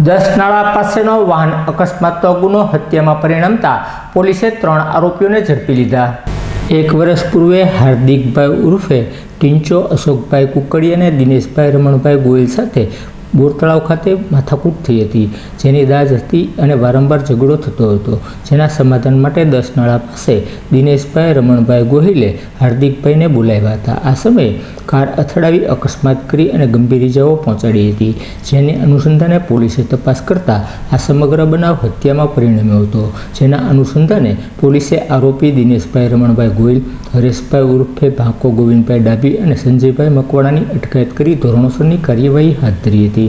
દસનાળા પાસેનો વાહન અકસ્માતનો ગુનો હત્યામાં પરિણમતા પોલીસે 3 આરોપીઓને ઝડપી લીધા। 1 વર્ષ પૂર્વે હાર્દિકભાઈ ઉર્ફે ટીંચો અશોકભાઈ કુકડી અને દિનેશભાઈ રમણભાઈ ગોયલ સાથે બોરતળાવ ખાતે માથાકૂટ થઈ હતી, જેની દાજ હતી અને વારંવાર ઝઘડો થતો હતો, જેના સમાધાન માટે દસનાળા પાસે દિનેશભાઈ રમણભાઈ ગોહિલે હાર્દિકભાઈને બોલાવ્યા હતા। આ સમયે કાર અથડાવી અકસ્માત કરી અને ગંભીર ઇજાઓ પહોંચાડી હતી, જેને અનુસંધાને પોલીસે તપાસ કરતા આ સમગ્ર બનાવ હત્યામાં પરિણમ્યો હતો, જેના અનુસંધાને પોલીસે આરોપી દિનેશભાઈ રમણભાઈ ગોહિલ, હરેશભાઈ ઉર્ફે ભાંકો ગોવિંદભાઈ ડાભી અને સંજયભાઈ મકવાણાની અટકાયત કરી ધોરણસરની કાર્યવાહી હાથ ધરી હતી।